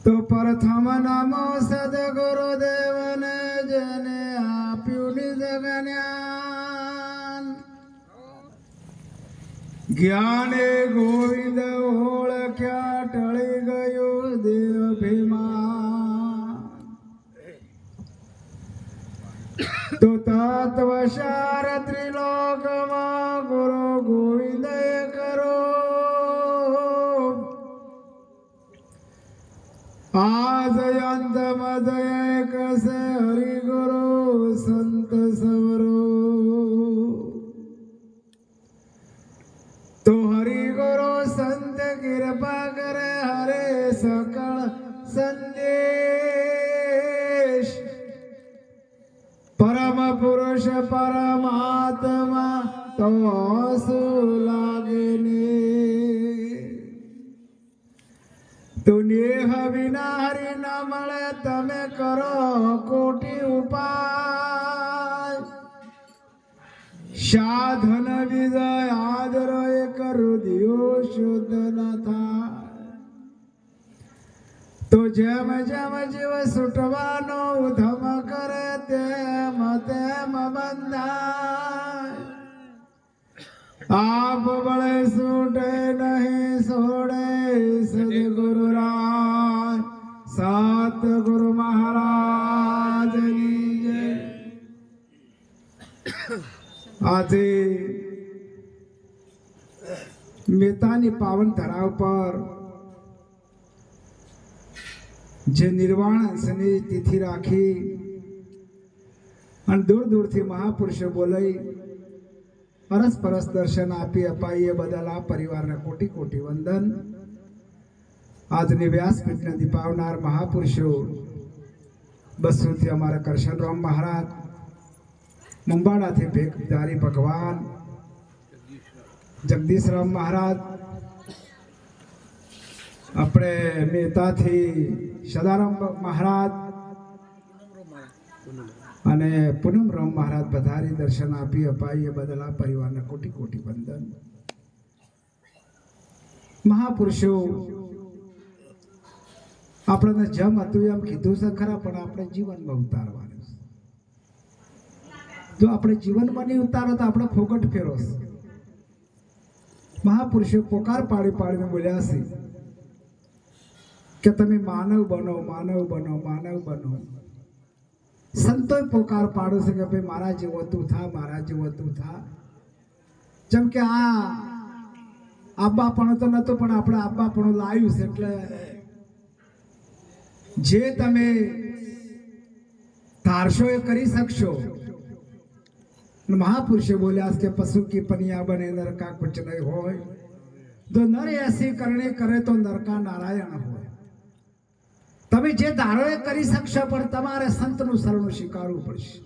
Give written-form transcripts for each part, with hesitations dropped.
તો પ્રથમ નમો સદગુરુદેવને જેને આપ્યું નિજ જ્ઞાન જ્ઞાને ગોવિંદ ઓળખ્યા ટળી ગયો દેવ ભીમા તો તત્વસાર ત્રિલોકમાં ગુરુ ગોવિંદ કરો આજ અંતમ જય કસે હરિ ગુરુ સંત સવરો તો હરિ ગુરુ સંત કૃપા કરે હરે સકળ સંદેશ પરમ પુરુષ પરમાત્મા તો સુલાગે ને તો નેહ વિના હરિ ન મળે તમે કરો કોટી ઉપાય સાધન વિજય આદર એક રુધિયો શુદ્ધ ન થાય તો જેમ જેમ જીવ છૂટવાનો ઉધમ કરે તેમ તેમ બંધાય આપ બળે છૂટે નહીં છોડે સદગુરુ રાય સતગુરુ મહારાજની જય આજે મેતાની પાવન ધરા પર જે નિર્વાણ અંશની તિથિ રાખી અને દૂર દૂરથી મહાપુરુષો બોલાઈ અરસ પરસ દર્શન આપી અપાઈએ બદલ આ પરિવારને કોટી કોટી વંદન આજની વ્યાસપીઠને દીપાવનાર મહાપુરુષો બસુથી અમારા કરશનરામ મહારાજ મુંબાડાથી ભેખધારી ભગવાન જગદીશરામ મહારાજ આપણે મહેતાથી સદારામ મહારાજ અને પૂનમરામ મહારાજ પધારી દર્શન આપી અપાઈએ બદલ આ પરિવારને કોટી કોટી વંદન મહાપુરુષો આપણને જેમ હતું એમ કીધું છે ખરા પણ આપણે જીવનમાં ઉતારવાનું જો આપણે જીવનમાં નહીં ઉતારો તો આપણે ફોગટ ફેરો મહાપુરુષો પોકાર પાડી પાડીને બોલ્યા છે કે તમે માનવ બનો માનવ બનો માનવ બનો સંતોય પોકાર પાડો છે કે ભાઈ મારા જેવો તું થા મારા જેવો તું થા જેમ કે આ આબ્બાપણું તો નતું પણ આપણે આબ્બાપણું લાવ્યું છે એટલે જે તમે ધારશો એ કરી શકશો મહાપુરુષે બોલ્યા કે પશુ કી પનિયા બને નરકા કુછ નહીં હોય જો નર એસી કરણી કરે તો નરકા નારાયણ હોય તમે જે ધારો એ કરી શકશો પણ તમારે સંતનું શરણું સ્વીકારવું પડશે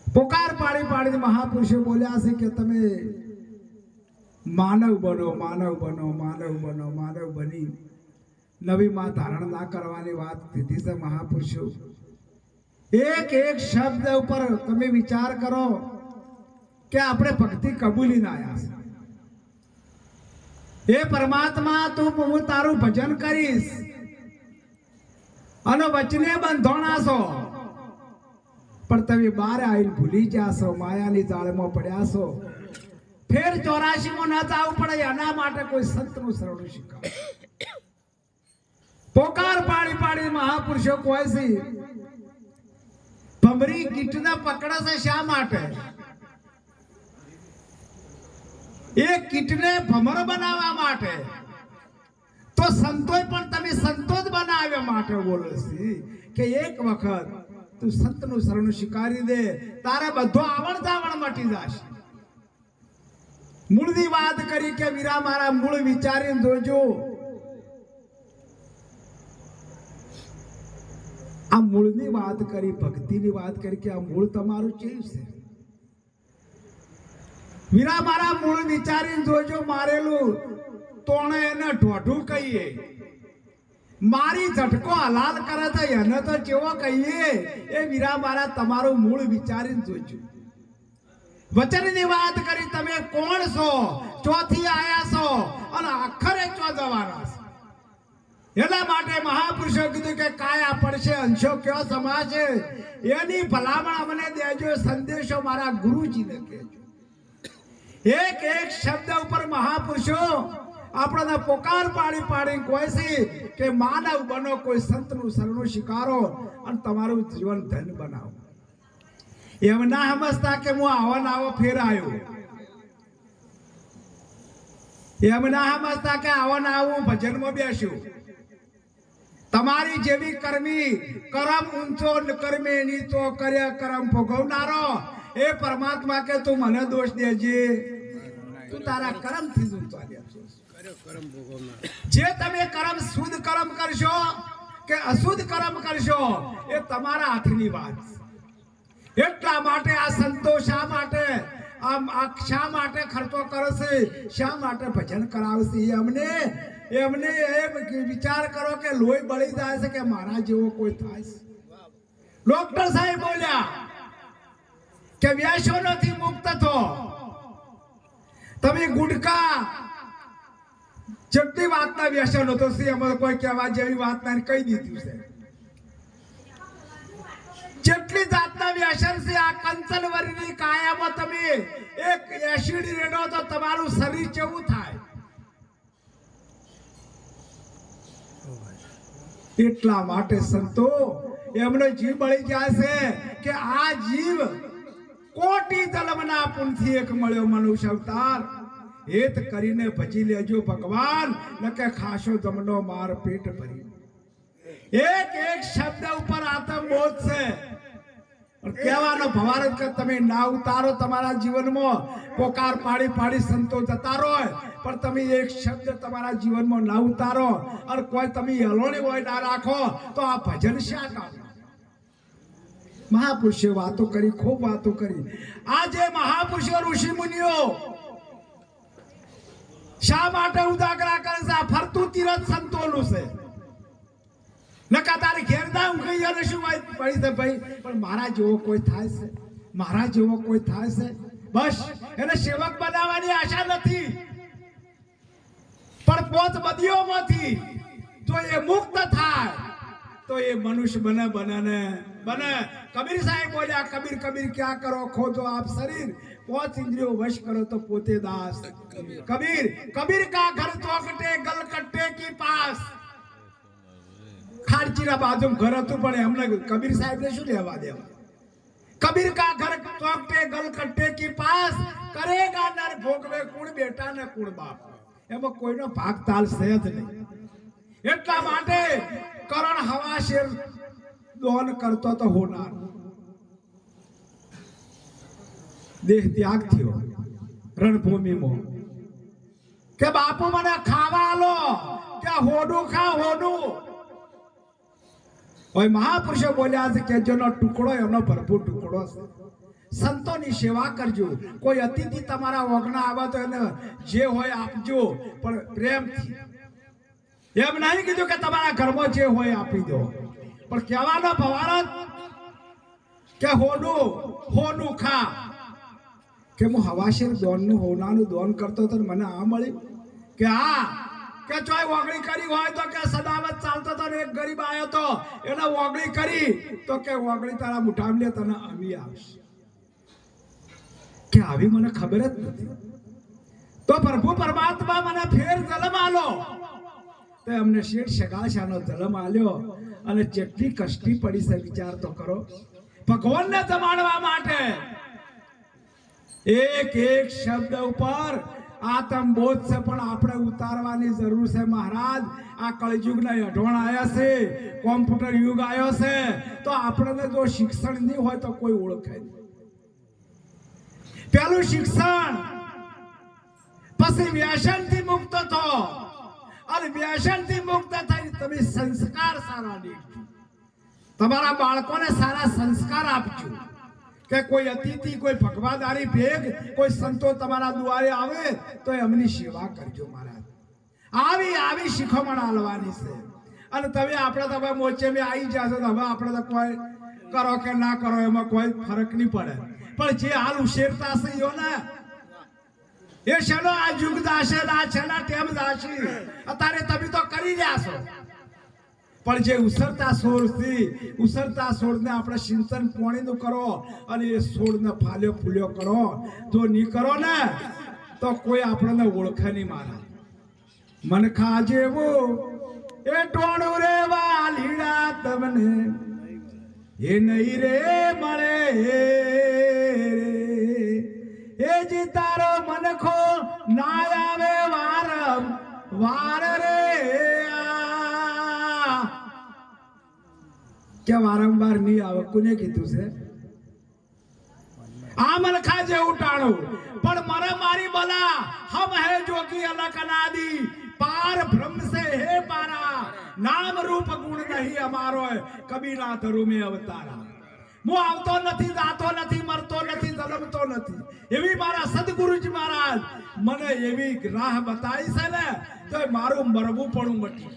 પોકાર પાડી પાડીને મહાપુરુષો બોલ્યા છે કે તમે માનવ બનો માનવ બનો માનવ બનો માનવ બની નવી માં ધારણ ના કરવાની વાત કીધી છે મહાપુરુષો એક એક શબ્દ ઉપર તમે વિચાર કરો કે આપણે ભક્તિ કબૂલીને આવ્યા છે એ પરમાત્મા તું હું તારું ભજન કરીશ અને વચને બંધોણાશો પણ તમે બાર આવીને ભૂલી જાશો માયાની જાળમાં પડ્યા છો ફેર 84 માં ન જવું પડે એના માટે કોઈ સંતનું શરણું શીખાવ પોકાર પાડી પાડી મહાપુરુષો કોઈ છે ભમરી કીટને પકડે છે શા માટે એ કીટને ભમર બનાવવા માટે તો સંતોય પણ તમે સંતો જ બનાવ્યા માટે બોલે છે કે એક વખત તું સંતનું શરણું સ્વીકારી દે તારે બધો આવણ જાવણ મટી જશે મૂળની વાત કરી કે વીરા મારા મૂળ વિચારીને જોજો આ મૂળની વાત કરી ભક્તિની વાત કરી કે આ મૂળ તમારું કેવું છે વીરા મારા મૂળ વિચારીને જોજો મારેલું તોણે એને ઢોઢું કહીએ મારી ઝટકો હલાલ કરે તો એને તો જેવો કહીએ એ વીરા મારા તમારું મૂળ વિચારીને જોજો વચનની વાત કરી તમે કોણ છો ચોથી આયા છો અને આખરે ચો જવાના છો એના માટે મહાપુરુષો કીધું કે કાયા પડશે અંશો કયો સમાશે એની ભલામણ અમને દેજો, સંદેશો મારા ગુરુજીને કહેજો. એક એક શબ્દ ઉપર મહાપુરુષો આપણને પોકાર પાડી પાડી કહે છે કે માનવ બનો, કોઈ સંતનું શરણું સ્વીકારો અને તમારું જીવન ધન્ય બનાવો. એમ ના સમજતા કે હું આવો ને આવો ફેર આવ્યો, એમ ના સમજતા કે આવો ને આવું ભજનમાં બેસ્યું. તમારી જેવી કર્મી કરમ ઊંચો કર્મે નીચો કર્યા કરમ ભોગવનારો એ પરમાત્મા કે તું મને દોષ દેજે, તું તારા કર્મ થી જ ઊંચો જે તમે કર્મ શુદ્ધ કર્મ કરશો કે અશુદ્ધ કર્મ કરશો એ તમારા હાથની વાત. એટલા માટે આ સંતો શા માટે શા માટે ખર્ચો કરે છે, શા માટે ભજન કરાવે છે? એમને એમ વિચાર કરો કે લોહી બળી જાય છે કે મારા જેવો કોઈ થાય છે. ડોક્ટર સાહેબ બોલ્યા કે વ્યસનોથી મુક્ત થો. તમે ગુટકા જેટલી વાતના વ્યસન હતો છે એમાં કોઈ કહેવા જેવી વાત ના કહી દીધું છે. જેટલી જાતના વ્યસન છે આ કંચનવરીની કાયામાં તમે એક એસિડ રેડો તો તમારું શરીર કેવું થાય. એટલા માટે સંતો એમનો જીવ બળી જાય છે કે આ જીવ કોટી જન્મના પુણ્યથી એક મળ્યો મનુષ્ય અવતાર. હેત કરીને ભજી લેજો ભગવાન, નકે ખાશો જમનો માર પેટ ભરી. એક એક શબ્દ ઉપર આત્મબોધ છે. કહેવાનો ભવારત કે તમે ના ઉતારો તમારા જીવનમાં, પોકાર પાડી પાડી સંતો જતા રહો, પણ તમે એક શબ્દ તમારા જીવનમાં ના ઉતારો અને કોઈ તમે હલોણી હોય ના રાખો તો આ ભજન શા કામ? મહાપુરુષે વાતો કરી, ખૂબ વાતો કરી. આજે મહાપુરુષો ઋષિ મુનિઓ શા માટે ઉદાગરા કરે છે? આ ફરતું તીરથ સંતોનું છે. નકા તારે ઘેરદા ઊંઘી અને શું પડી છે ભાઈ, પણ મારા જેવો કોઈ થાય છે, મારા જેવો કોઈ થાય છે, બસ એને સેવક બનાવવાની આશા નથી. પણ પોત બદીઓમાંથી જો એ મુક્ત થાય તો એ મનુષ્ય બને બને. કબીર સાહેબ બોલ્યા, કબીર કબીર ક્યાં કરો ખોજો આપ શરીર, પોચ ઇન્દ્રિયો વશ કરો તો પોતે દાસ. કબીર કબીર કા ઘર ચોકટે ગલકટ્ટે કી પાસ. ખાડચીના બાજુ ઘર હતું પણ એમને કબીર સાહેબ ને શું લેવા દેવા? કબીર કા ઘર ચોકટે ગલકટ્ટે કી પાસ, કરેગા નર ભોગવે કુળ બેટા ને કુળ બાપ. એમાં કોઈનો ભાગ તાલ છે જ નહીં. એટલા માટે કરણ હવા શેર દોન કરતો તો હોનાર. દેહ ત્યાગ થયો રણભૂમિમાં કે બાપુ મને ખાવા આલો, કે હોડું ખા હોડું. મહાપુરુષો બોલ્યા છે કે જેનો ટુકડો એનો ભરપૂર ટુકડો છે. સંતોની સેવા કરજો. કોઈ અતિથિ તમારા ઓગણા આવે તો એને જે હોય આપજો, પણ પ્રેમથી. એમ નહીં કીધું કે તમારા ઘરમાં જે હોય આપી દો, પણ કહેવાનો ભવારત કે હોનું ખા. કે હું હવાશેર દોનનું હોનાનું દોન કરતો તો મને આ મળ્યું કે આ કે ચોય ઓગળી કરી હોય તો કે સદાવત ચાલતો તો એક ગરીબ આવ્યો તો એને ઓગળી કરી તો કે ઓગળી તારા મુઠામાં લે તને આવી આવશે. કે આવી મને ખબર જ નથી. તો પ્રભુ પરમાત્મા મને ફેર જન્મ આલો તો એમને શેઠ સગાશાનો જન્મ આલ્યો અને જેટલી કષ્ટી પડી છે વિચાર તો કરો. ભગવાનને જમાડવા માટે એક એક શબ્દ ઉપર આત્મબોધ છે, પણ આપણે ઉતારવાની જરૂર છે. મહારાજ આ કળયુગના અઢવણ આવ્યા છે, કોમ્પ્યુટર યુગ આવ્યો છે, તો આપણને જો શિક્ષણ નહીં હોય તો કોઈ ઓળખે નહીં. પેલું શિક્ષણ, પછી વ્યસનથી મુક્ત થો, અને વ્યસનથી મુક્ત થઈ તમે સંસ્કાર સારા દેજો. તમારા બાળકોને સારા સંસ્કાર આપજો. કે કોઈ અતિથિ, કોઈ ભગવાદારી ભેગ, કોઈ સંતો તમારા દ્વારે આવે તો એમની સેવા કરજો. મહારાજ આવી શિખામણ આલવાની છે. અને તમે આપણે તો હવે મોચે મેં આવી જશો તો હવે આપણે તો કોઈ કરો કે ના કરો એમાં કોઈ ફરક નહીં પડે. પણ જે હાલ ઉશેરતા છે ને એ શેનો આ યુગ દાશે ના છેના ટેમ દાશી અત્યારે તમે તો કરી રહ્યા છો. પણ જે ઉસરતા છોડને આપણે સિંચન પાણીનું કરો અને એ છોડને ફાલ્યો ફૂલ્યો કરો, જો નહીં કરો ને તો કોઈ આપણને ઓળખે નહીં. મારા મનખા જેવું એ ટોણું રે વાલીડા તમને એ નહીં રે મળે એ જી તારો મનખો ના આવે વારંવાર રે કે વારંવાર નહીં આવે. કોને કીધું છે? આ મનખા જેવું ટાણું પણ મને મારી બલા હમ હે જોગી અલક અનાદિ पार ब्रह्म से हे पारा नाम रूप गुण नहीं हमारो कभी ना धरू में अवतारा. હું આવતો નથી, જાતો નથી, મરતો નથી, જન્મતો નથી. એવી મારા સદગુરુજી મહારાજ મને એવી રાહ બતાવી છે ને તો મારું મરવું પણ મટી.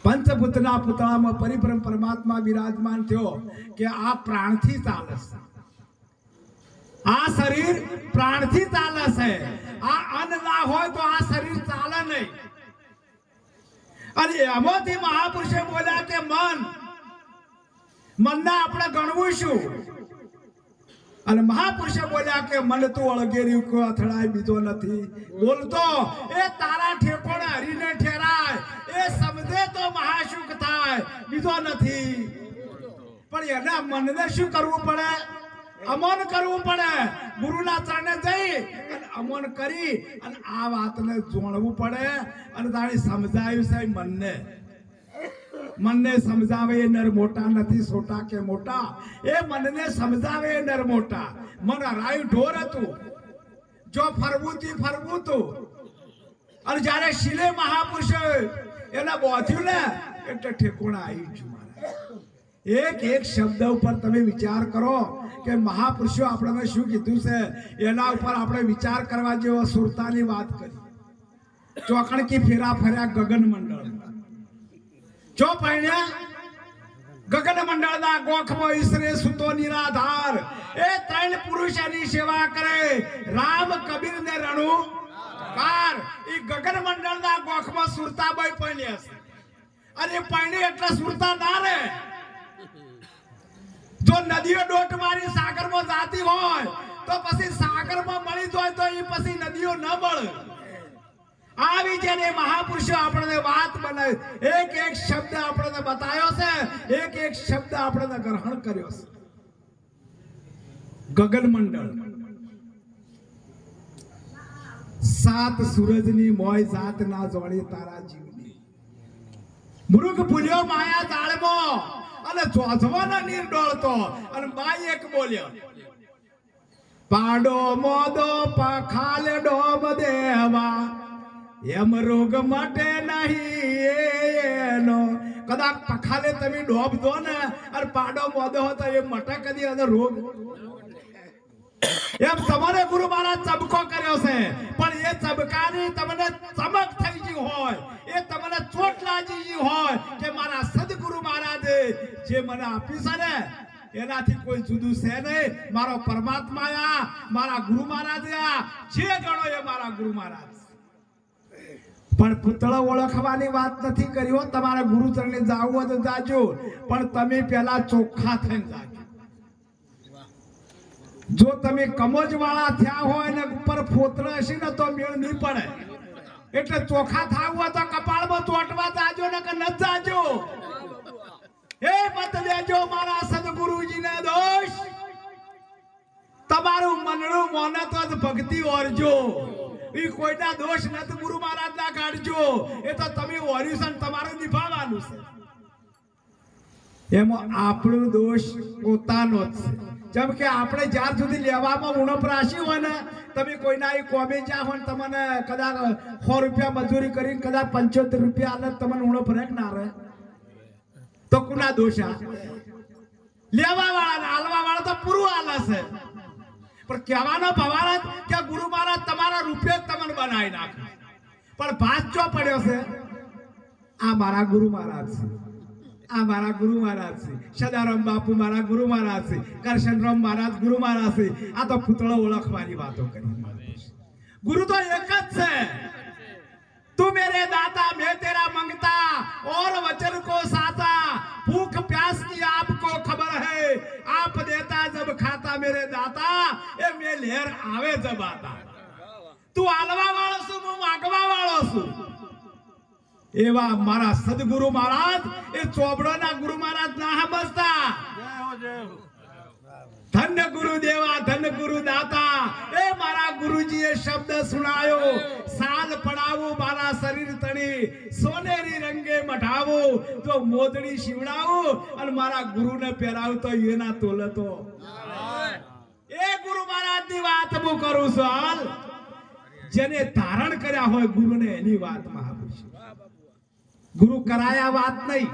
પંચભૂતના પુતળામાં પરિબ્રહ્મ પરમાત્મા વિરાજમાન થયો કે આ પ્રાણથી ચાલે છે. આ શરીર પ્રાણથી ચાલે છે. આ અન્ન ના હોય તો આ શરીર ચાલે નહીં. અને એમાંથી મહાપુરુષે બોલ્યા કે મનને આપણે ગણવું શું? અને મહાપુરુષે બોલ્યા કે મન તું અળગેર્યું કો અથડાય બીજો નથી બોલતો એ તારા ઠેકોણે હરીને ઠેરાય એ સમજે તો મહાસુખ થાય બીજો નથી. પણ એના મનને શું કરવું પડે? અમન કરવું પડે. ગુરુના ચરણે જઈ અને અમન કરી અને આ વાતને જોડવું પડે. અને તારી સમજાયું છે મનને સમજાવે એ નર મોટા નથી, છોટા કે મોટા એ મનને સમજાવે એ નર મોટા. મન હરાયું ઢોર હતું, જો ફરવું તું. અને જયારે શિલે મહાપુરુષ એના બોધ્યું ને એટલે ઠેકોણા આવી ગયું. એક શબ્દ ઉપર તમે વિચાર કરો કે મહાપુરુષો આપણને શું કીધું છે, એના ઉપર આપણે વિચાર કરવા જેવો સુરતાની વાત કરી. ચોકણકી ફેરા ફર્યા ગગન મંડળ, જો પૈણ્યા ગગન મંડળના ગોખમાં ઈસરે સુતો નિરાધાર. એ ત્રણ પુરુષ એની સેવા કરે, રામ કબીર ને રણુકાર. એ ગગન મંડળના ગોખમાં સુરતાબાઈ પૈણ્યા છે. અને પૈણી એટલે સુરતા ના રે. જો નદીઓ ડોટ મારી સાગરમાં જાતી હોય તો પછી સાગરમાં મળી જાય તો એ પછી નદીઓ ન મળે. આવી જેને મહાપુરુષો આપણને વાત બનાવી, એક શબ્દ આપણને બતાવ્યો છે, એક શબ્દ આપણને ગ્રહણ કર્યો છે. ગગન મંડળ સાત સૂરજની મોય જાત ના જોડી તારા જીવની. મૃગ ભૂલ્યો માયા જાળમાં અને જોજવાના નીર ડોળતો. અને બાઈ એક બોલ્યો, પાડો મોદો પખાલે ડોબ દેવા એમ રોગ માટે નહીં એનો. કદાચ પખાલે તમે ડોબ દો ને અને પાડો મોદો હતો એ મટે કદી અને રોગ એમ તમારે ગુરુ મહારાજ ચબકો કર્યો છે. પણ એ ચબકાની તમને ચમક થઈ ગઈ હોય, એ તમને ચોટ લાગી ગઈ હોય કે મારા સદગુરુ મહારાજે જે મને આપ્યું છે ને એનાથી કોઈ જુદું છે નહીં. મારો પરમાત્મા આ મારા ગુરુ મહારાજ આ જે ગણો એ મારા ગુરુ મહારાજ. પણ પુતળો ઓળખવાની વાત નથી કરી હો. તમારા ગુરુ ચરણે જાવું હોય તો જાજો, પણ તમે પહેલા ચોખ્ખા થઈને જાજો. જો તમે કમોજ વાળા થયા હોય ને ઉપર ફોતરા હશે ને તો મેળ નહીં પડે. એટલે ચોખા થાવું હોય તો કપાળમાં ચોટવા જાજો ને કે ન જાજો. એ મત લેજો મારા સદગુરુજીને દોષ. તમારું મનનું મોને તો જ ભક્તિ ઓરજો. એ કોઈના દોષ નથી ગુરુ મહારાજ ના કાઢજો. એ તો તમે ઓર્યું છે તમારે નિભાવવાનું છે. એમાં આપણો દોષ પોતાનો જ છે. જેમ કે આપણે જ્યાર સુધી લેવામાં ઉણપ રાશી હોય ને, તમે કોઈના એ કોમે જ્યાં હોય તમને કદાચ 100 રૂપિયા મજૂરી કરીને કદાચ 75 રૂપિયા આલે તમને ઉણપ રહે ના રહે તો કોના દોષ? લેવા વાળા હાલવા વાળા તો પૂરું હાલે છે. પણ કહેવાનો ભવારત કે ગુરુ મહારાજ તમારા રૂપિયા તમને બનાવી નાખે. પણ ભાત ચો પડ્યો છે, આ મારા ગુરુ મહારાજ છે, આ મારા ગુરુ મહારાજ છે, સદારામ બાપુ મારા ગુરુ મહારાજ છે, કરશનરામ મહારાજ ગુરુ મહારાજ છે. આ તો પુતળો ઓળખવાની વાતો કરી. ગુરુ તો એક જ છે. તું મેરે દાતા મેં તેરા મંગતા और वचन को साता, भूख प्यास की आपको खबर है, आप देता जब खाता मेरे दाता, ए मैं लहर आवे जब आता। तू आलवा वाळो છું, હું માગવા વાળો છું। એવા મારા સદગુરુ મહારાજ એ ચોબડોના ગુરુ મહારાજ ના સમજતા। ધન્ય ગુરુ દેવા, ધન્ય ગુરુ દાતા, એ મારા ગુરુજીએ શબ્દ સુણાયો, સાલ પડાવું મારા શરીર તણી, સોનેરી રંગે મઢાવું, તો મોદડી શિવડાવું અને મારા ગુરુને પહેરાવું તો એના તોલતો। એ ગુરુ મહારાજની વાત હું કરું છું। હાલ જેને ધારણ કર્યા હોય ગુરુને એની વાત મહાપુરુષ। ગુરુ કરાયા વાત નહીં,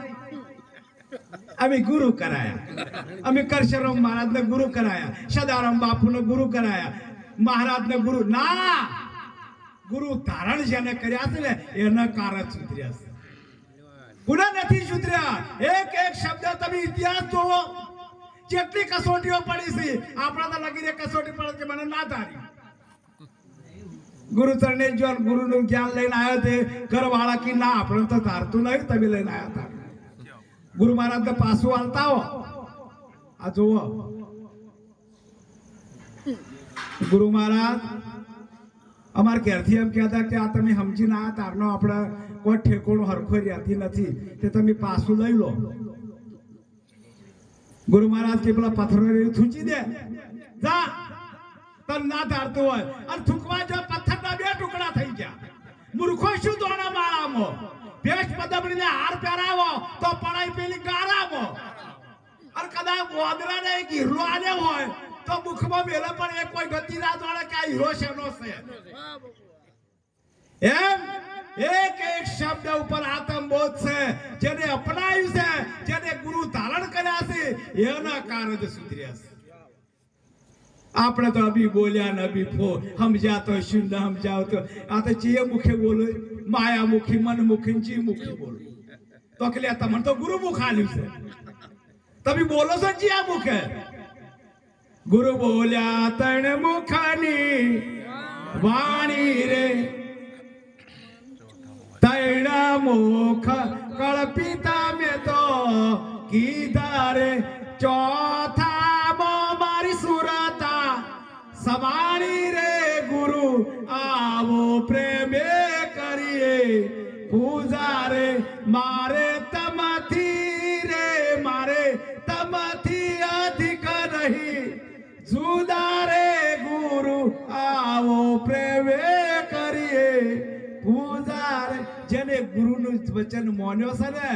અમે ગુરુ કરાયા, અમે કરશનરામ મહારાજ ને ગુરુ કરાયા, સદારામ બાપુ ને ગુરુ કરાયા, મહારાજ ને ગુરુ ના, ગુરુ ધારણ જેને કર્યા છે ને એના કારણ સુધર્યા છે, ગુના નથી સુધર્યા। એક એક શબ્દ તમે ઇતિહાસ જોવો, જેટલી કસોટીઓ પડી છે, આપણા તો લગીને કસોટી પડે કે મને ના ધારી। गुरु चरणे जो गुरु नु ज्ञान लेने आया थे घर वाला की ना अपन तो धारतू नहीं, तभी लेने आया था। गुरु महाराज तो पासू आलता हो आ जो गुरु महाराज अमार घेरथी एम कहता कि आ तमे समजी ना तारनो आपणे कोई ठेकोणो हरखो रहती नहीं, ते तमे पासू लई लो। गुरु महाराज के पेला पत्थर थूची दे जा, तन ना धारतो होय अने थूकवा जो पत्थर ना बे टुकड़ा થઈ ગયા। મૂર્ખો શું દોણા માળામો, ભેષ પદમણીને હાર પહેરાવો તો પડાઈ પેલી ગારામો, અર કદા ગોદરાને એક હીરો આને હોય તો મુખમાં મેલે પણ એ કોઈ ગતિ ના દોડે કે આ હીરો શેનો છે। એમ એક એક શબ્દ ઉપર આત્મબોધ છે, જેને અપનાવ્યું છે, જેને ગુરુ ધારણ કર્યા છે, એના કારણે સુધર્યા છે। આપણે તો અભી બોલ્યા ને અભી ફો સમજ્યા તો શું ન સમજાવ તો આ તો જે મુખે બોલો, માયા મુખી મન મુખી જી મુખી બોલો તો કે તમને તો ગુરુ મુખ આલ્યું છે, તમે બોલો છો જી આ મુખે। ગુરુ બોલ્યા તણ મુખની વાણી રે, તણ મુખ કળપિતા મે તો કીધા રે, ચોથા મારી સુરતા સવાણી રે, ગુરુ આવો પ્રેમે કરીએ પૂજા રે, મારે તમથી રે, મારે તમથી અધિક નહીં જુદા રે, ગુરુ આવો પ્રેમે કરીએ પૂજા રે। જેને ગુરુનું વચન માન્યો છે ને,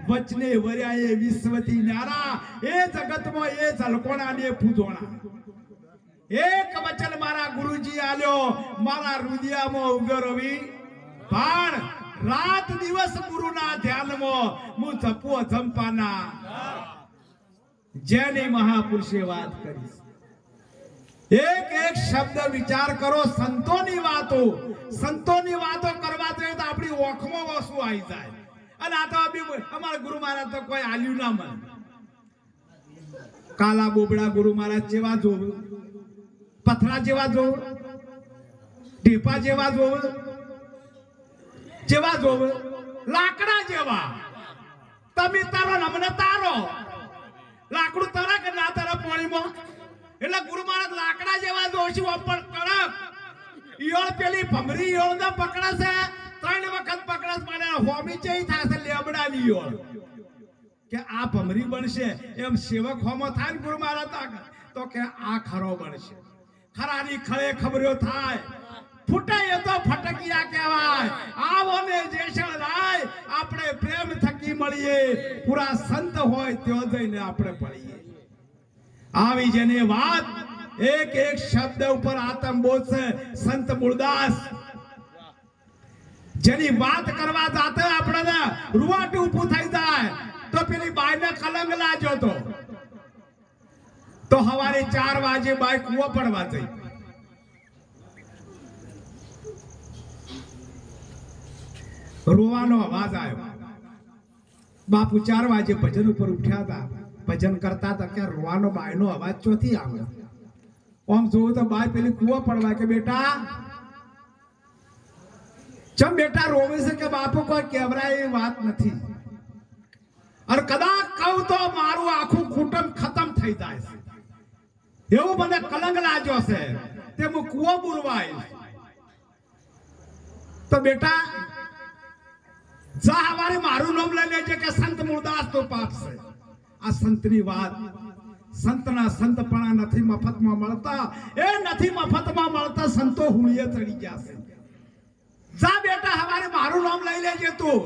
વચને વર્યા એ વિશ્વથી ન્યારા, એ જગતમાં એ ઝલકોણા ને પૂજોણા। એક વચન મારા ગુરુજી આલ્યો, મારા હૃદયમાં ઉગ્યો રવિ બાણ, રાત દિવસ ગુરુના ધ્યાનમાં હું જપો જંપાના। જેની મહાપુરુષે વાત કરી, एक एक शब्द विचार करो। संतोनी वातो करवा જોઈએ તો આપણી ઓખમાં વસુ આવી જાય। અને આ તો અભી અમારા ગુરુ મહારાજ તો કોઈ આલ્યું ના મને। કાલા બોબડા ગુરુ મહારાજ જેવા જોવું, પથરા જેવા જોવું, ઢેપા જેવા જોવું, લાકડા જેવા। તમે તારો નમને તારો લાકડું તારા કે ના તારા પાણીમાં, એટલે ગુરુ મહારાજ લાકડા જેવા જોશું પણ કડક। ઈયોળ પેલી ભમરી ઈયોળ ને પકડશે, 3 વખત પકડસ મને હોમી જેઈ થાશે લેબડાની ઈયોળ કે આ ભમરી બનશે, એમ સેવક હોમો થાય ગુરુ મહારાજ તો કે આ ખરો બનશે। ખરાની ખળે ખબર્યો થાય, ફૂટે એ તો ફટકિયા કહેવાય। આવો ને જેસળ રાય આપણે પ્રેમ થકી મળીએ, પૂરા સંત હોય ત્યો જઈને આપણે પડીએ। આવી જેને વાત એક એક શબ્દ ઉપર આત્મબોધ છે। સંત મૂળદાસ જેની વાત કરવા જાતે આપણે રૂવાટું ઊભું થઈ જાય તો પેલી બાઈને કલંગ લાગ્યો તો સવારે 4 વાગે બાઈ કૂવો પડવા જઈ। રોવાનો અવાજ આવ્યો। બાપુ 4 વાગે ભજન ઉપર ઉઠ્યા હતા, ભજન करता था क्या रोવાનો बायनो अवाज चोथी आवे। ओम जो तो बाय पेली कुआ पड़वा के बेटा चम बेटा रोवे से के बापू को केवरा ये बात नहीं। અને કદાચ કહું તો મારું આખું કુટુંબ ખતમ થઈ જાય છે, એવું મને કલંક લાગ્યો છે, તે હું કૂવો બુરવાય. તો બેટા જા હવારે મારું નામ લઈ લેજે કે સંત મૂળદાસ તો પાપ છે. આ સંતની વાત, સંતના સંતપણા નથી મફતમાં મળતા, એ નથી મફતમાં મળતા, સંતો હુળીએ ચડી ગયા છે. જા બેટા હવારે મારું નામ લઈ લેજે તું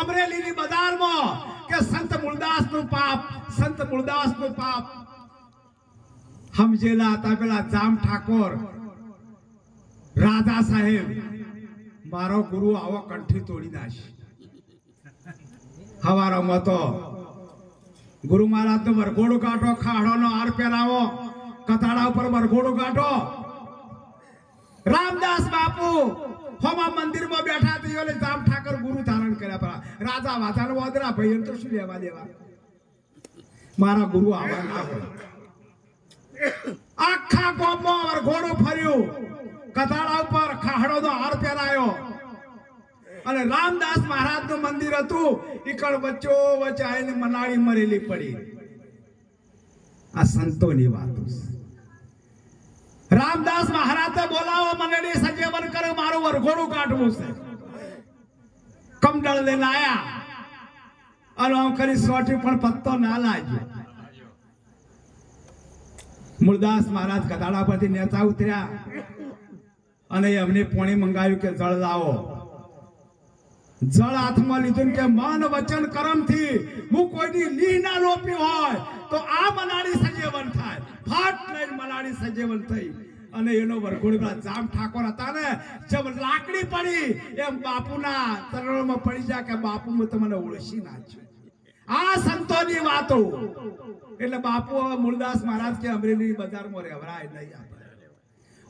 અમરેલીની બજારમાં કે સંત મૂળદાસ નું પાપ, સંત મૂળદાસ નું પાપ. સમજેલા હતા પેલા જામ ઠાકોર રાજા સાહેબ, મારો ગુરુ આવો કંઠી તોડી નાખી. હવારોમાં તો ગુરુ મહારાજ નો વરઘોડું કાઢો, ખાડો નો હાર પહેરાવો, કથાડા ઉપર વરઘોડું કાઢો. રામદાસ બાપુ હોમા મંદિરમાં બેઠા હતા, એટલે જામ ઠાકર ગુરુ ધારણ કર્યા. પરા રાજા વાધાનો વાદરા ભાઈ તો શું લેવા દેવા, મારા ગુરુ આવા ના હોય. આખા ગામમાં વરઘોડું ફર્યું, કથાડા ઉપર ખાડો નો હાર પહેરાયો, અને રામદાસ મહારાજ નું મંદિર હતું, ઈકડ વચ્ચો વચ્ચે આવીને મનાળી મરેલી પડી. આ સંતોની વાતો છે. રામદાસ મહારાજે બોલાવો, મને સજેવન કરે, મારું વરઘોડું કાઢવું છે. કમડળ લઈને આયા, અને આમ કરી સોટી પણ પત્તો ના લાગ્યો. મૂળદાસ મહારાજ ગધાડા પરથી નેતા ઉતર્યા, અને એમને પોણી મંગાવ્યું કે જળ લાવો. જળ હાથમાં લીધું કે મન વચન કર્મ થી હું કોઈની લીહ ના રોપી હોય તો આ મનાળી સજેવન થાય. ફાટ લઈને મનાળી સજેવન થઈ, અને એનો વરઘોડો જામ ઠાકોર હતા ને, જેમ લાકડી પડી એમ બાપુના ચરણોમાં પડી જાય કે બાપુ હું તમને ઓળખી નાખ્યો. આ સંતોની વાતો. એટલે બાપુ હવે મૂળદાસ મહારાજ કે અમરેલી બજારમાં રહેવરાય નહીં,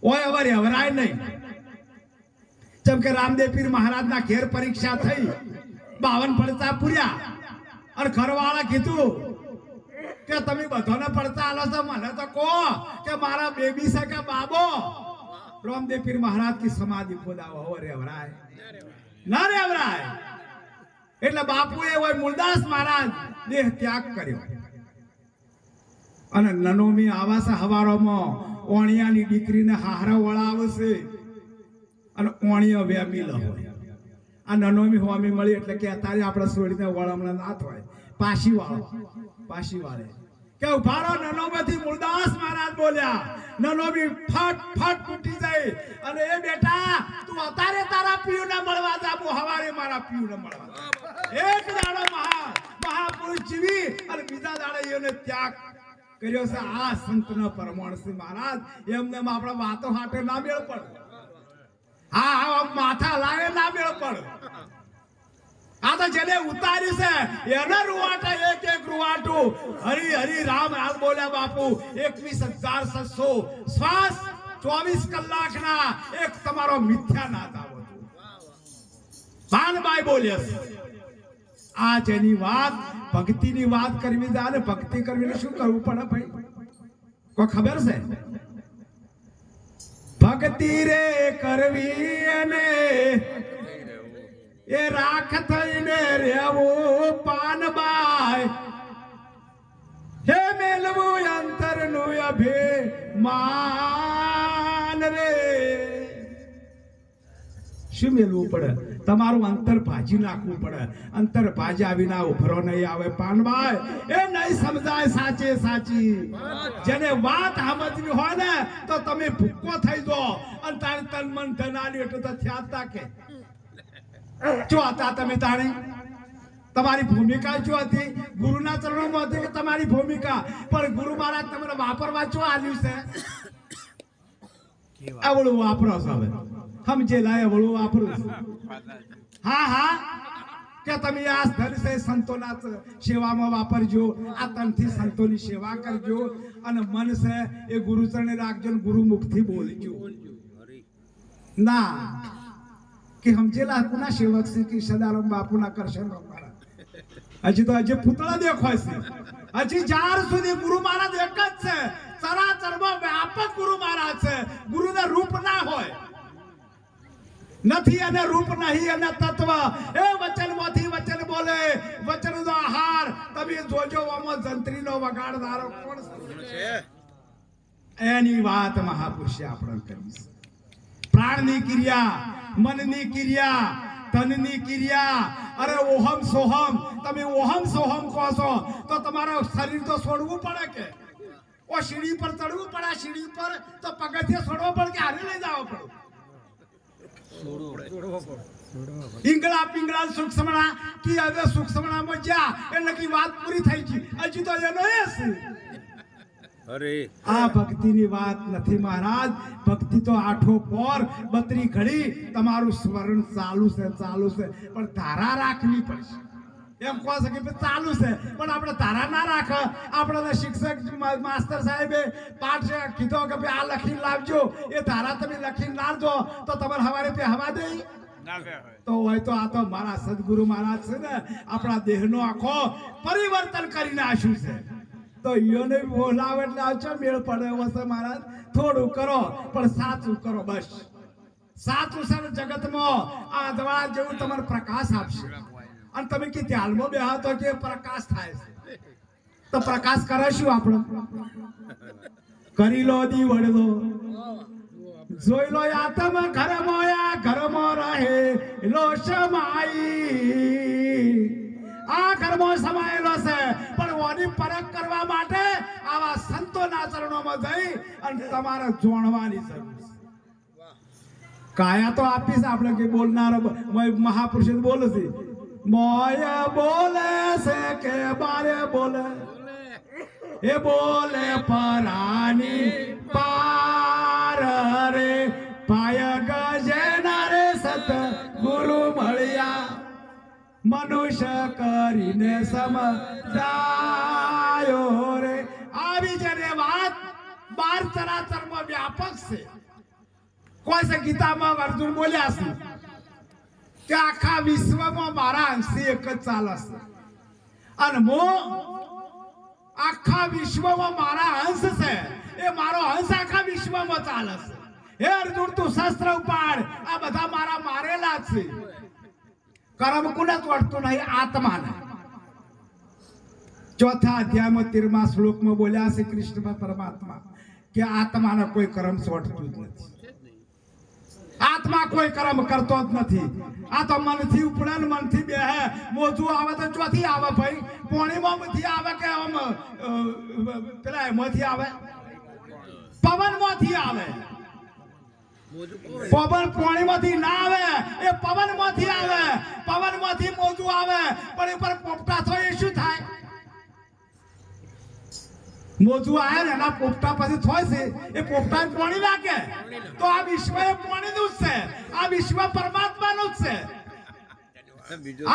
ઓય હવે રહેવરાય નહીં. જેમ કે રામદેવ પીર મહારાજ ના ઘેર પરીક્ષા થઈ, 52 પડતા પૂર્યા, અને ઘરવાળા કીધું કે તમે બધાને પડતા આલો છો, મને તો કહો કે મારા બેબી છે કે બાબો. રામદેવ પીર મહારાજ की સમાધિ ખોદાવો, હવે રેવરાય ના રેવરાય. એટલે બાપુએ હોય મૂળદાસ મહારાજ દેહ ત્યાગ કર્યો, અને નનોમી આવાસ હવારોમાં ઓણિયાની દીકરીને હાહરા વળાવે છે, અને ઓણિયો વેમીલ હોય. આ નનોમી હોમી મળી એટલે કે અત્યારે આપણે છોડીને વળમણા ના થાય, પાછી વાળો, પાછી વાળે કે ઉભારો. નનોમીથી મૂળદાસ મહારાજ બોલ્યા, નનોમી ફટ ફટ તૂટી જાય, અને એ બેટા તું અત્યારે તારા પિયુને મળવા જાબો, હવારે મારા પિયુને મળવા. એક દાડો મહાપુરુષ જીવી અને બીજા દાડે એને ત્યાગ કર્યો છે. આ સંતનો પરમાણ છે મહારાજ. એમને આપણા વાતો હાટે ના મેળ પડે, હા માથા લાગે ના મેળ પડે. આ તો જેને ઉતાર્યું છે એને રૂવાટા, એક એક રૂવાટું હરી હરી રામ હાલ બોલ્યા બાપુ. 21,700 શ્વાસ 24 કલાકના એક તમારો મિથ્યા ના દાવો. ભાનભાઈ બોલ્યા છે. આ જેની વાત ભક્તિની વાત કરવી જાય ને, ભક્તિ કરવી શું કરવું પડે ભાઈ, કોઈ ખબર છે? ભક્તિ રે કરવી અને એ રાખ થઈને રહેવું પાનબાઈ, હે મેલવું અંતરનું અભિમાન રે. શું મેલવું પડે? તમારું અંતર ભાજી નાખવું પડે. અંતર ભાજ્યા વિના ઉભરો નહીં આવે પાનભાઈ. એ નહીં સમજાય સાચે સાચી. જેને વાત સમજવી હોય ને તો તમે ભૂક્કો થઈ જાઓ, અને તારી તન મન ધનાલી એટલે તો થયા કે જો હતા તમે તાણી. તમારી ભૂમિકા શું હતી? ગુરુના ચરણોમાં હતી કે તમારી ભૂમિકા? પણ ગુરુ મહારાજ તમને વાપરવા શું આલ્યું છે? આવડું વાપરો છો, હવે સમજેલા આવડું વાપરું. હા હા કે તમે આ ધન છે સંતોના સેવામાં વાપરજો, આ તનથી સંતોની સેવા કરજો, અને મન છે એ ગુરુ ચરણે રાખજો, ગુરુ મુખથી બોલજો. ના કે સમજેલા કોના સેવક છે કે સદારામ બાપુના કરશન. હજી તો હજી પૂતળા દેખાય છે. હજી જ્યાર સુધી ગુરુ મહારાજ એક જ છે, ચરાચરમાં વ્યાપક ગુરુ મહારાજ છે. ગુરુને રૂપ ના હોય, નથી અને રૂપ નહીં અને તત્વ. એ વચનમાંથી વચન બોલે, વચનનો આહાર તમે તમે જોજો આમાં જંત્રીનો વગાડનારો કોણ છે એની વાત મહાપુરુષે આપણે કરી છે. પ્રાણની ક્રિયા, મનની ક્રિયા, તનની ક્રિયા. અરે ઓહમ સોહમ, તમે ઓહમ સોહમ કહો છો તો તમારા શરીર તો છોડવું પડે કે ઓ સીડી પર ચડવું પડે, સીડી પર તો પગથિયે છોડવો પડે કે હારે લઈ જવો પડે. ઈંગળા પિંગળા સૂક્ષ્મણા કી હવે સૂક્ષ્મણામાં જ્યાં એટલે કે વાત પૂરી થઈ ગઈ. હજી તો એનો એ છે. અરે આ ભક્તિની વાત નથી મહારાજ. ભક્તિ તો આઠો પોર 32 ઘડી તમારું સ્મરણ ચાલુ છે, ચાલુ છે, પણ ધારા રાખવી પડશે. એમ કહો છે કે ચાલુ છે પણ આપણે ધારા ના રાખ. આપણે શિક્ષક માસ્ટર સાહેબે પાઠ કીધો કે ભાઈ આ લખીને લાવજો, એ ધારા તમે લખીને લાવજો તો તમારે હવારે તે હવા દે તો હોય તો આ તો મારા સદગુરુ મહારાજ છે ને આપણા દેહનો આખો પરિવર્તન કરીને આશું છે. તો ઈયોને બોલાવે એટલે આવશે મેળ પડે હશે મહારાજ. થોડું કરો પણ સાચું કરો, બસ સાચું છે ને જગતમાં આ અજવાળા જેવું તમારે પ્રકાશ આપશે. અને તમે કે ધ્યાનમાં બેહા તો કે પ્રકાશ થાય છે તો પ્રકાશ કરે શું આપણે? કરી લો દી વડલો, જોઈ લો આત્મ ઘરમાં રહે લો સમાઈ. આ ઘરમાં સમાયેલો છે પણ ઓની પરખ કરવા માટે આવા સંતોના ચરણોમાં જઈ અને તમારે જોણવાની જરૂર છે. કાયા તો આપીશ આપણે કે બોલનારો મહાપુરુષ બોલે છે. મોય બોલે છે કે બારે બોલે, એ બોલે પરાની પાર રે પાય ગજેના રે સત ગુરુ મળ્યા મનુષ્ય કરીને સમજાયો રે. આવી જેને વાત 12 ચરાચરમાં વ્યાપક છે. કોઈ છે ગીતામાં અર્જુન બોલ્યા છે કે આખા વિશ્વમાં મારા અંશે એક જ ચાલે છે અને આખા વિશ્વમાં મારા અંશ છે, એ મારો અંશ આખા વિશ્વમાં ચાલે છે. હે અર્જુન તું શસ્ત્ર ઉપાડ, આ બધા મારા મારેલા છે. કર્મ કોને તોડતું નહીં? આત્માને. ચોથા અધ્યાયમાં 13મા શ્લોકમાં બોલ્યા છે કૃષ્ણ પરમાત્મા કે આત્માને કોઈ કર્મ છોડતું જ નથી. આત્મા કોઈ કર્મ કરતો જ નથી. આ તો મનથી ઉપડે ને મનથી બેહે. મોજું આવે તો ચોથી આવે ભાઈ, પોણીમાં માંથી આવે કે આમ પેલા એમાંથી આવે, પવનમાંથી આવે. પવન પોણીમાંથી ના આવે, એ પવનમાંથી આવે. પવનમાંથી મોજું આવે પણ એ પર પોપટા થાય એ શું થાય? મોજું આવે ને એના પોપટા પછી થાય છે એ પોપટા પાણી નાખે. તો આ વિશ્વ એ પાણીનું જ છે, આ વિશ્વ પરમાત્માનું જ છે.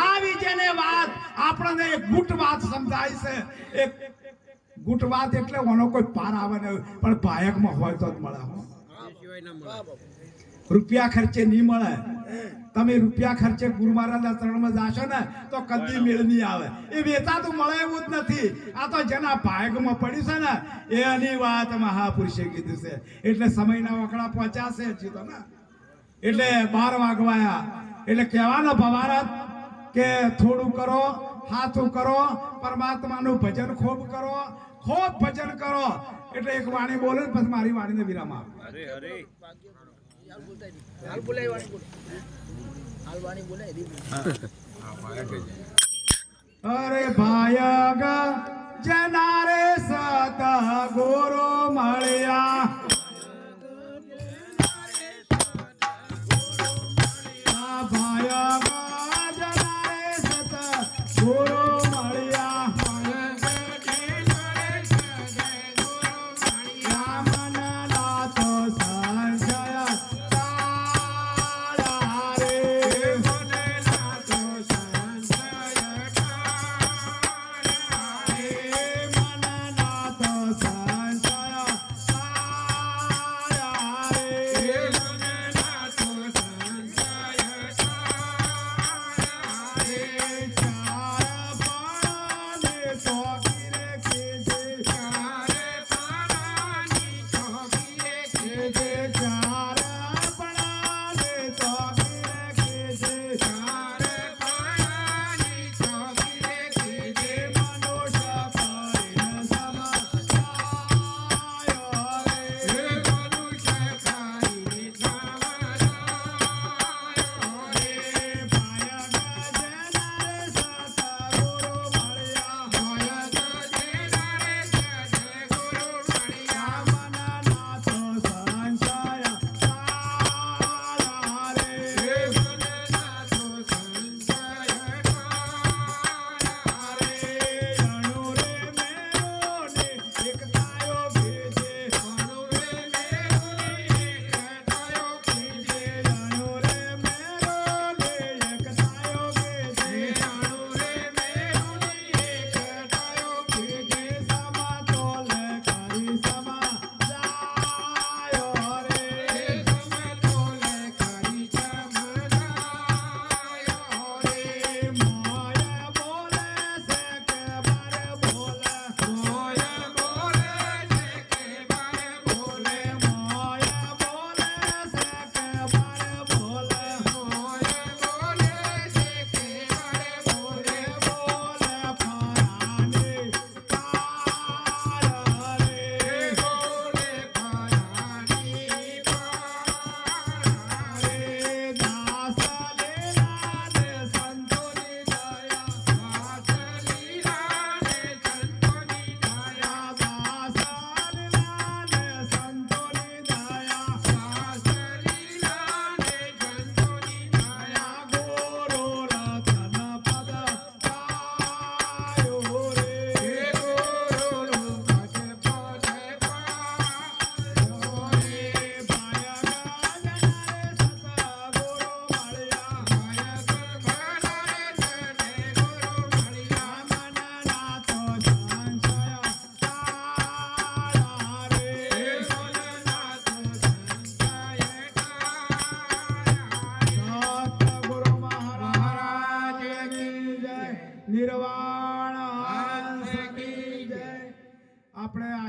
આવી જેને વાત આપણને એક ગુટ વાત સમજાય છે. એક ગુટ વાત એટલે ઓનો કોઈ પાર આવે ને પણ ભાયકમાં હોય તો જ મળે. રૂપિયા ખર્ચે નહીં મળે. તમે રૂપિયા ખર્ચે ગુરુ મહારાજના ચરણમાં જાશો ને તો કદી મેળ નહીં આવે. એ વેચાતું મળે એવું જ નથી. આ તો જેના ભાગમાં પડ્યું છે ને એની વાત મહાપુરુષે કીધું છે. એટલે સમયના વકડા પહોંચ્યા છે હજી તો ને. એટલે 12 વાગવાયા એટલે કહેવાનો ભવારત કે થોડું કરો, હાથું કરો, પરમાત્માનું ભજન ખૂબ કરો, ખૂબ ભજન કરો. એટલે એક વાણી બોલે પછી મારી વાણીને વિરામ આપે. અરે ભાય જનારે સત ગુરુ મળ્યા, ભાય જનારે સત ગુરુ મળ્યા.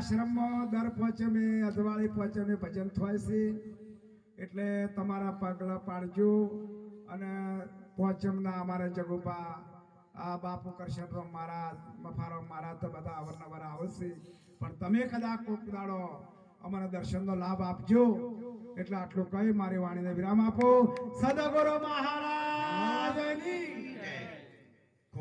આશ્રમમાં દર પાંચમે અજવાળી પાંચમે ભજન થાય છે એટલે તમારા પગલા પાડજો અને પાંચમના અમારા જગોપા આ બાપુ કરશનરામ મહારાજ મફારામ મહારાજ તો બધા અવારનવાર આવશે પણ તમે કદાચ કોક દાડો અમારા દર્શનનો લાભ આપજો એટલે આટલું કહી મારી વાણીને વિરામ આપો. સદગુરુ મહારાજની